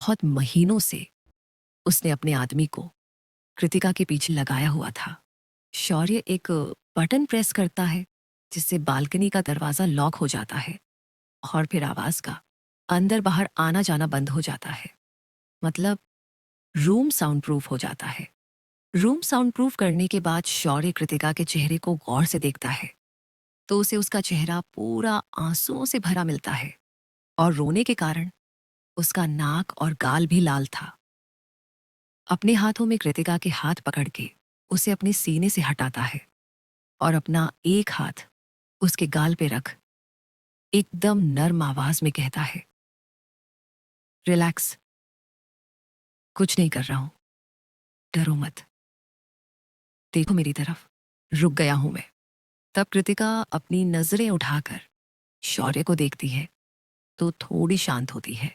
बहुत महीनों से उसने अपने आदमी को कृतिका के पीछे लगाया हुआ था। शौर्य एक बटन प्रेस करता है जिससे बालकनी का दरवाजा लॉक हो जाता है और फिर आवाज का अंदर बाहर आना जाना बंद हो जाता है। मतलब रूम साउंड प्रूफ हो जाता है। रूम साउंड प्रूफ करने के बाद शौर्य कृतिका के चेहरे को गौर से देखता है तो उसे उसका चेहरा पूरा आंसुओं से भरा मिलता है और रोने के कारण उसका नाक और गाल भी लाल था। अपने हाथों में कृतिका के हाथ पकड़ के उसे अपने सीने से हटाता है और अपना एक हाथ उसके गाल पे रख एकदम नर्म आवाज में कहता है, रिलैक्स, कुछ नहीं कर रहा हूं, डरो मत, देखो मेरी तरफ, रुक गया हूं मैं। तब कृतिका अपनी नजरें उठाकर शौर्य को देखती है तो थोड़ी शांत होती है,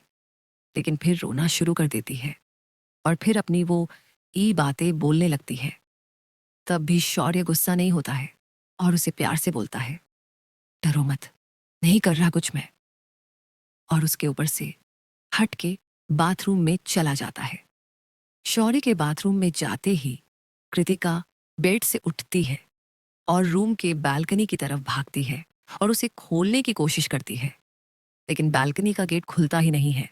लेकिन फिर रोना शुरू कर देती है और फिर अपनी वो ई बातें बोलने लगती है। तब भी शौर्य गुस्सा नहीं होता है और उसे प्यार से बोलता है, डरो मत, नहीं कर रहा कुछ मैं, और उसके ऊपर से हट के बाथरूम में चला जाता है। शौर्य के बाथरूम में जाते ही कृतिका बेड से उठती है और रूम के बालकनी की तरफ भागती है और उसे खोलने की कोशिश करती है, लेकिन बालकनी का गेट खुलता ही नहीं है।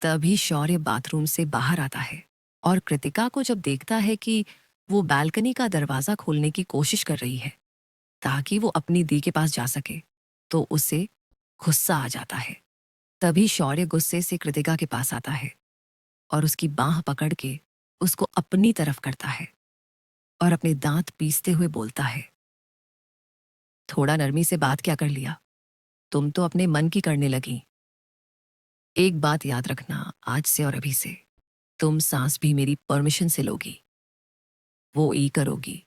तभी शौर्य बाथरूम से बाहर आता है और कृतिका को जब देखता है कि वो बालकनी का दरवाजा खोलने की कोशिश कर रही है ताकि वो अपनी दी के पास जा सके, तो उसे गुस्सा आ जाता है। तभी शौर्य गुस्से से कृतिका के पास आता है और उसकी बांह पकड़ के उसको अपनी तरफ करता है और अपने दांत पीसते हुए बोलता है, थोड़ा नरमी से बात क्या कर लिया, तुम तो अपने मन की करने लगी। एक बात याद रखना, आज से और अभी से तुम सांस भी मेरी परमिशन से लोगी, वो ई करोगी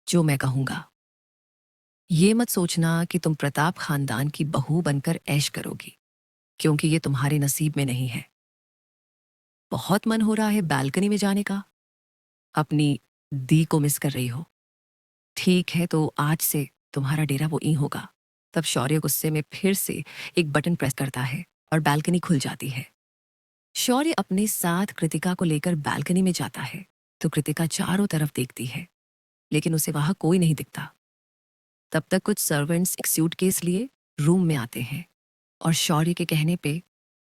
जो मैं कहूंगा। ये मत सोचना कि तुम प्रताप खानदान की बहू बनकर ऐश करोगी, क्योंकि ये तुम्हारे नसीब में नहीं है। बहुत मन हो रहा है बालकनी में जाने का, अपनी दी को मिस कर रही हो, ठीक है तो आज से तुम्हारा डेरा वो ई होगा। तब शौर्य गुस्से में फिर से एक बटन प्रेस करता है और बालकनी खुल जाती है। शौर्य अपने साथ कृतिका को लेकर बालकनी में जाता है तो कृतिका चारों तरफ देखती है, लेकिन उसे वहां कोई नहीं दिखता। तब तक कुछ सर्वेंट्स एक सूटकेस लिए रूम में आते हैं और शौर्य के कहने पे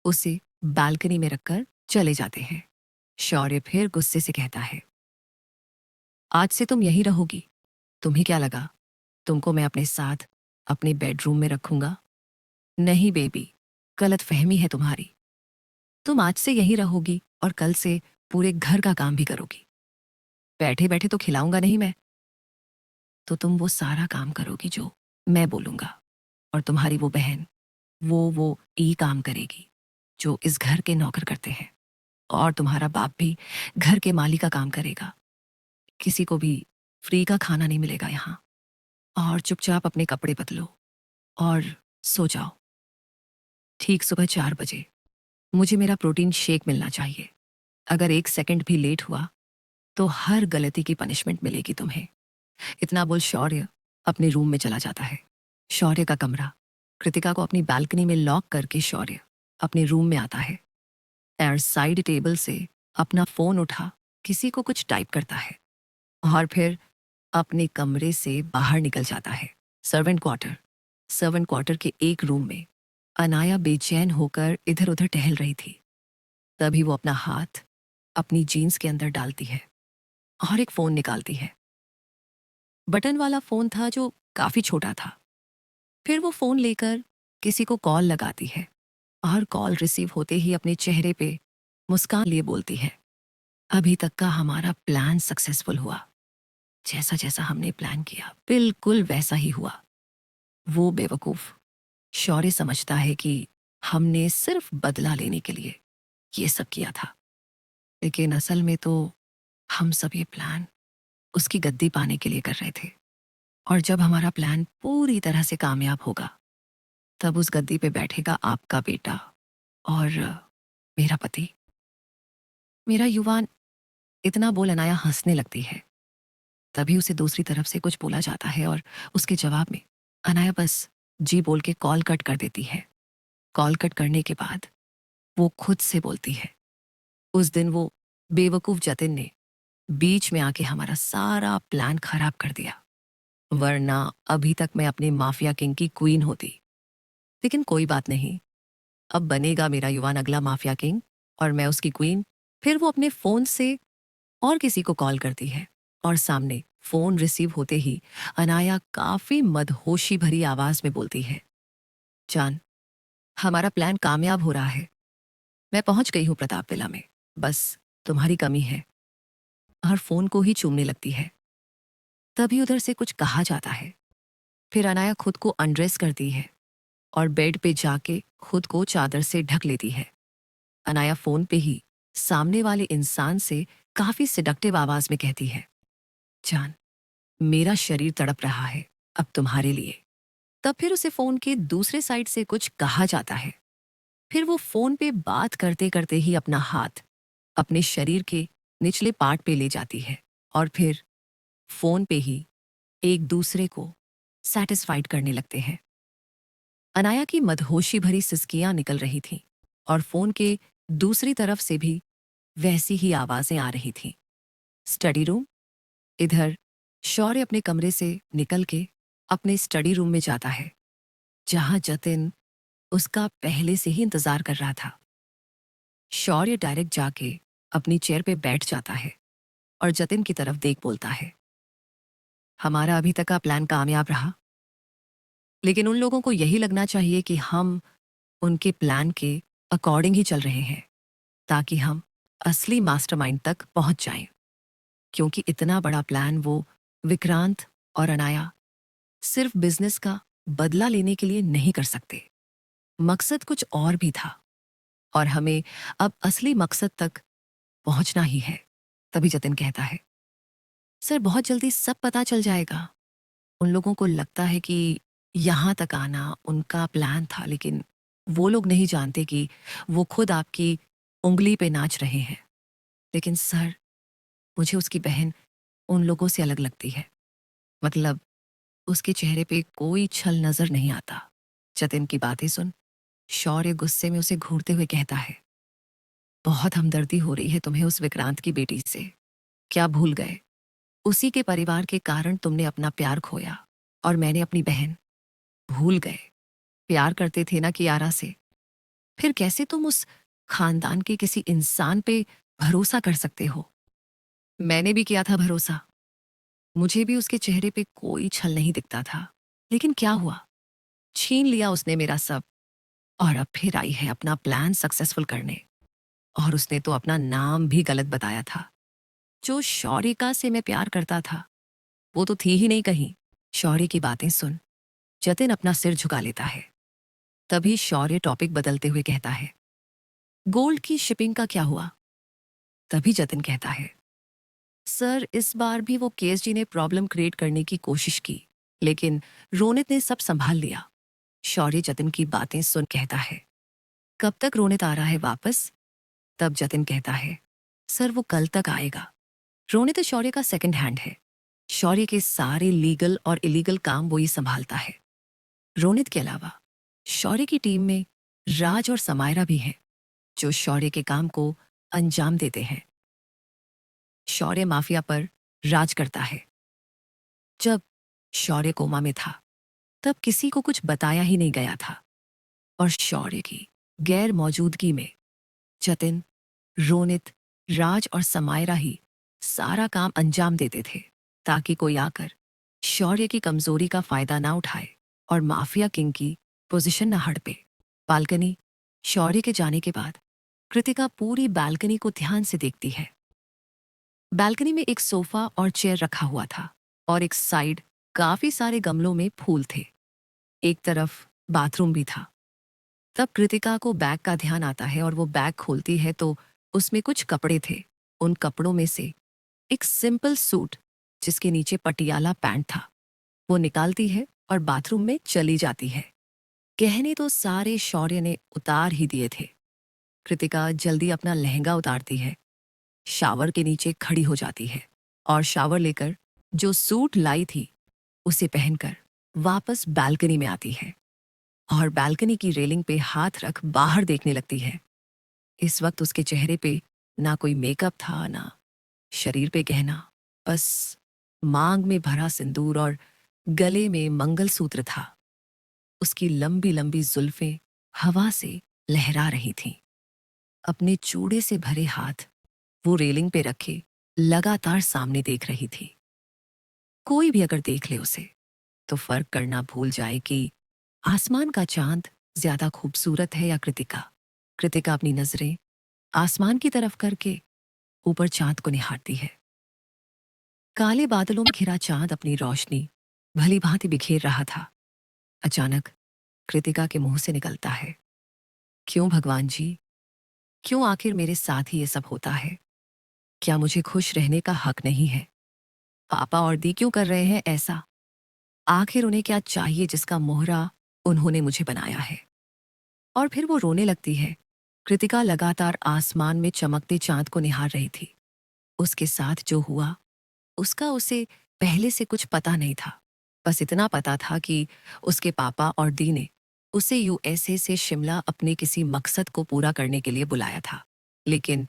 उसे बालकनी में रखकर चले जाते हैं। शौर्य फिर गुस्से से कहता है, आज से तुम यहीं रहोगी, तुम्हें क्या लगा तुमको मैं अपने साथ अपने बेडरूम में रखूंगा? नहीं बेबी, गलत फहमी है तुम्हारी। तुम आज से यहीं रहोगी और कल से पूरे घर का काम भी करोगी। बैठे बैठे तो खिलाऊंगा नहीं मैं, तो तुम वो सारा काम करोगी जो मैं बोलूंगा, और तुम्हारी वो बहन वो ई काम करेगी जो इस घर के नौकर करते हैं, और तुम्हारा बाप भी घर के माली का काम करेगा। किसी को भी फ्री का खाना नहीं मिलेगा यहाँ। और चुपचाप अपने कपड़े बदलो और सो जाओ। ठीक सुबह 4 बजे मुझे मेरा प्रोटीन शेक मिलना चाहिए। अगर 1 सेकंड भी लेट हुआ तो हर गलती की पनिशमेंट मिलेगी तुम्हें। इतना बोल शौर्य अपने रूम में चला जाता है। शौर्य का कमरा, कृतिका को अपनी बालकनी में लॉक करके शौर्य अपने रूम में आता है और साइड टेबल से अपना फोन उठा किसी को कुछ टाइप करता है और फिर अपने कमरे से बाहर निकल जाता है। सर्वेंट क्वार्टर के एक रूम में अनाया बेचैन होकर इधर उधर टहल रही थी। तभी वो अपना हाथ अपनी जीन्स के अंदर डालती है और एक फोन निकालती है। बटन वाला फोन था जो काफी छोटा था। फिर वो फोन लेकर किसी को कॉल लगाती है और कॉल रिसीव होते ही अपने चेहरे पे मुस्कान लिए बोलती है, अभी तक का हमारा प्लान सक्सेसफुल हुआ। जैसा जैसा हमने प्लान किया बिल्कुल वैसा ही हुआ। वो बेवकूफ शौर्य समझता है कि हमने सिर्फ बदला लेने के लिए ये सब किया था, लेकिन असल में तो हम सब ये प्लान उसकी गद्दी पाने के लिए कर रहे थे। और जब हमारा प्लान पूरी तरह से कामयाब होगा तब उस गद्दी पे बैठेगा आपका बेटा और मेरा पति, मेरा युवान। इतना बोल अनाया हंसने लगती है। तभी उसे दूसरी तरफ से कुछ बोला जाता है और उसके जवाब में अनाया बस जी बोल के कॉल कट कर देती है। कॉल कट करने के बाद वो खुद से बोलती है, उस दिन वो बेवकूफ जतिन ने बीच में आके हमारा सारा प्लान खराब कर दिया, वरना अभी तक मैं अपने माफिया किंग की क्वीन होती। लेकिन कोई बात नहीं, अब बनेगा मेरा युवान अगला माफिया किंग और मैं उसकी क्वीन। फिर वो अपने फोन से और किसी को कॉल करती है और सामने फोन रिसीव होते ही अनाया काफी मदहोशी भरी आवाज में बोलती है, जान, हमारा प्लान कामयाब हो रहा है। मैं पहुंच गई हूं प्रताप विला में, बस तुम्हारी कमी है। और फोन को ही चूमने लगती है। तभी उधर से कुछ कहा जाता है। फिर अनाया खुद को अनड्रेस करती है और बेड पे जाके खुद को चादर से ढक लेती है। अनाया फोन पे ही सामने वाले इंसान से काफी सिडक्टिव आवाज में कहती है, जान, मेरा शरीर तड़प रहा है अब तुम्हारे लिए। तब फिर उसे फोन के दूसरे साइड से कुछ कहा जाता है। फिर वो फोन पे बात करते करते ही अपना हाथ अपने शरीर के निचले पार्ट पे ले जाती है और फिर फोन पे ही एक दूसरे को सैटिस्फाइड करने लगते हैं। अनाया की मदहोशी भरी सिसकियां निकल रही थीं और फोन के दूसरी तरफ से भी वैसी ही आवाजें आ रही थीं। Study room. इधर शौर्य अपने कमरे से निकल के अपने स्टडी रूम में जाता है, जहां जतिन उसका पहले से ही इंतजार कर रहा था। शौर्य डायरेक्ट जाके अपनी चेयर पे बैठ जाता है और जतिन की तरफ देख बोलता है, हमारा अभी तक का प्लान कामयाब रहा, लेकिन उन लोगों को यही लगना चाहिए कि हम उनके प्लान के अकॉर्डिंग ही चल रहे हैं, ताकि हम असली मास्टरमाइंड तक पहुंच जाएं। क्योंकि इतना बड़ा प्लान वो विक्रांत और अनाया सिर्फ बिजनेस का बदला लेने के लिए नहीं कर सकते। मकसद कुछ और भी था और हमें अब असली मकसद तक पहुंचना ही है। तभी जतिन कहता है, सर बहुत जल्दी सब पता चल जाएगा। उन लोगों को लगता है कि यहां तक आना उनका प्लान था, लेकिन वो लोग नहीं जानते कि वो खुद आपकी उंगली पे नाच रहे हैं। लेकिन सर, मुझे उसकी बहन उन लोगों से अलग लगती है। मतलब उसके चेहरे पे कोई छल नजर नहीं आता। जतिन की बातें सुन शौर्य गुस्से में उसे घूरते हुए कहता है, बहुत हमदर्दी हो रही है तुम्हें उस विक्रांत की बेटी से। क्या भूल गए, उसी के परिवार के कारण तुमने अपना प्यार खोया और मैंने अपनी बहन। भूल गए, प्यार करते थे ना कियारा से। फिर कैसे तुम उस खानदान के किसी इंसान पे भरोसा कर सकते हो? मैंने भी किया था भरोसा, मुझे भी उसके चेहरे पे कोई छल नहीं दिखता था। लेकिन क्या हुआ, छीन लिया उसने मेरा सब और अब फिर आई है अपना प्लान सक्सेसफुल करने। और उसने तो अपना नाम भी गलत बताया था। जो शौरिका से मैं प्यार करता था वो तो थी ही नहीं कहीं। शौर्य की बातें सुन जतिन अपना सिर झुका लेता है। तभी शौर्य टॉपिक बदलते हुए कहता है, गोल्ड की शिपिंग का क्या हुआ? तभी जतिन कहता है, सर इस बार भी वो केएसजी ने प्रॉब्लम क्रिएट करने की कोशिश की, लेकिन रोनित ने सब संभाल लिया। शौर्य जतिन की बातें सुन कहता है, कब तक रोनित आ रहा है वापस? तब जतिन कहता है, सर वो कल तक आएगा। रोनित शौर्य का सेकंड हैंड है। शौर्य के सारे लीगल और इलीगल काम वो ही संभालता है। रोनित के अलावा शौर्य की टीम में राज और समायरा भी हैं, जो शौर्य के काम को अंजाम देते हैं। शौर्य माफिया पर राज करता है। जब शौर्य कोमा में था तब किसी को कुछ बताया ही नहीं गया था और शौर्य की गैर मौजूदगी में जतिन, रोनित, राज और समायरा ही सारा काम अंजाम देते थे, ताकि कोई आकर शौर्य की कमजोरी का फायदा ना उठाए और माफिया किंग की पोजीशन ना हड़पे। बालकनी। शौर्य के जाने के बाद कृतिका पूरी बालकनी को ध्यान से देखती है। बालकनी में एक सोफा और चेयर रखा हुआ था और एक साइड काफी सारे गमलों में फूल थे। एक तरफ बाथरूम भी था। तब कृतिका को बैग का ध्यान आता है और वो बैग खोलती है तो उसमें कुछ कपड़े थे। उन कपड़ों में से एक सिंपल सूट जिसके नीचे पटियाला पैंट था वो निकालती है और बाथरूम में चली जाती है। गहने तो सारे शौर्य ने उतार ही दिए थे। कृतिका जल्दी अपना लहंगा उतारती है, शावर के नीचे खड़ी हो जाती है और शावर लेकर जो सूट लाई थी उसे पहनकर वापस बालकनी में आती है और बालकनी की रेलिंग पे हाथ रख बाहर देखने लगती है। इस वक्त उसके चेहरे पे ना कोई मेकअप था, ना शरीर पे गहना, बस मांग में भरा सिंदूर और गले में मंगलसूत्र था। उसकी लंबी लंबी जुल्फें हवा से लहरा रही थीं। अपने चूड़े से भरे हाथ वो रेलिंग पे रखे लगातार सामने देख रही थी। कोई भी अगर देख ले उसे तो फर्क करना भूल जाए कि आसमान का चांद ज्यादा खूबसूरत है या कृतिका। कृतिका अपनी नजरें आसमान की तरफ करके ऊपर चांद को निहारती है। काले बादलों में घिरा चांद अपनी रोशनी भली भांति बिखेर रहा था। अचानक कृतिका के मुंह से निकलता है, क्यों भगवान जी, क्यों आखिर मेरे साथ ही ये सब होता है? क्या मुझे खुश रहने का हक नहीं है? पापा और दी क्यों कर रहे हैं ऐसा? आखिर उन्हें क्या चाहिए जिसका मोहरा उन्होंने मुझे बनाया है? और फिर वो रोने लगती है। कृतिका लगातार आसमान में चमकते चांद को निहार रही थी। उसके साथ जो हुआ उसका उसे पहले से कुछ पता नहीं था। बस इतना पता था कि उसके पापा और दी ने उसे यूएसए से शिमला अपने किसी मकसद को पूरा करने के लिए बुलाया था। लेकिन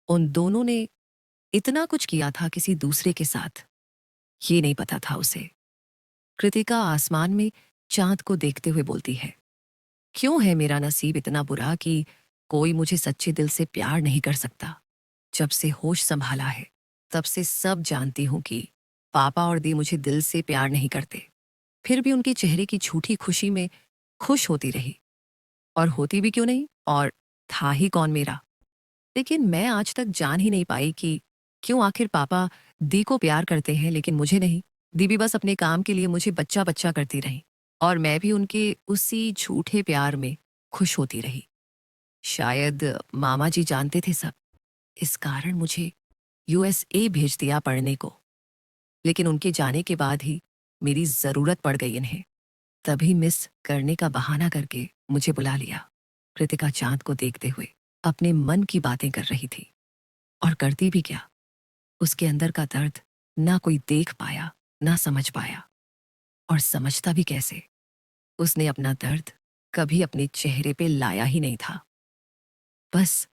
उन दोनों ने इतना कुछ किया था किसी दूसरे के साथ, ये नहीं पता था उसे। कृतिका आसमान में चांद को देखते हुए बोलती है, क्यों है मेरा नसीब इतना बुरा कि कोई मुझे सच्चे दिल से प्यार नहीं कर सकता? जब से होश संभाला है तब से सब जानती हूं कि पापा और दी मुझे दिल से प्यार नहीं करते। फिर भी उनके चेहरे की झूठी खुशी में खुश होती रही। और होती भी क्यों नहीं, और था ही कौन मेरा? लेकिन मैं आज तक जान ही नहीं पाई कि क्यों आखिर पापा दी को प्यार करते हैं लेकिन मुझे नहीं। दी भी बस अपने काम के लिए मुझे बच्चा बच्चा करती रही और मैं भी उनके उसी झूठे प्यार में खुश होती रही। शायद मामा जी जानते थे सब, इस कारण मुझे यूएसए भेज दिया पढ़ने को। लेकिन उनके जाने के बाद ही मेरी जरूरत पड़ गई इन्हें, तभी मिस करने का बहाना करके मुझे बुला लिया। कृतिका चांद को देखते हुए अपने मन की बातें कर रही थी। और करती भी क्या? उसके अंदर का दर्द ना कोई देख पाया, ना समझ पाया। और समझता भी कैसे? उसने अपना दर्द कभी अपने चेहरे पे लाया ही नहीं था। बस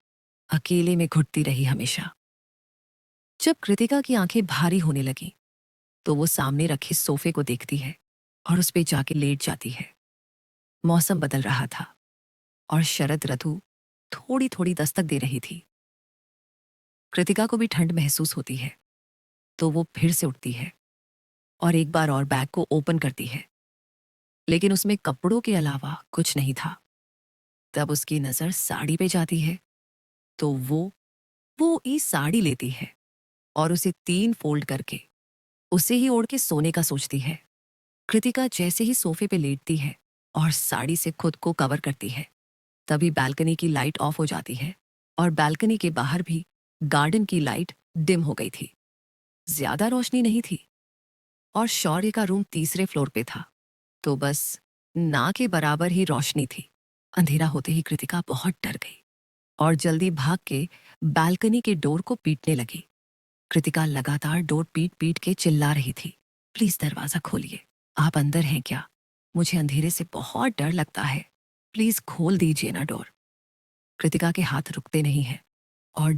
अकेले में घुटती रही हमेशा। जब कृतिका की आंखें भारी होने लगी तो वो सामने रखे सोफे को देखती है और उस पे जाके लेट जाती है। मौसम बदल रहा था और शरद ऋतु थोड़ी थोड़ी दस्तक दे रही थी। कृतिका को भी ठंड महसूस होती है तो वो फिर से उठती है और एक बार और बैग को ओपन करती है, लेकिन उसमें कपड़ों के अलावा कुछ नहीं था। तब उसकी नजर साड़ी पे जाती है तो वो ई साड़ी लेती है और उसे 3 फोल्ड करके उसे ही ओढ़ के सोने का सोचती है। कृतिका जैसे ही सोफे पे लेटती है और साड़ी से खुद को कवर करती है, तभी बालकनी की लाइट ऑफ हो जाती है और बालकनी के बाहर भी गार्डन की लाइट डिम हो गई थी। ज्यादा रोशनी नहीं थी और शौर्य का रूम तीसरे फ्लोर पे था, तो बस ना के बराबर ही रोशनी थी। अंधेरा होते ही कृतिका बहुत डर गई और जल्दी भाग के बालकनी के डोर को पीटने लगी। कृतिका लगातार डोर पीट पीट के चिल्ला रही थी, प्लीज दरवाजा खोलिए, आप अंदर हैं क्या? मुझे अंधेरे से बहुत डर लगता है, प्लीज खोल दीजिए ना डोर। कृतिका के हाथ रुकते नहीं हैं और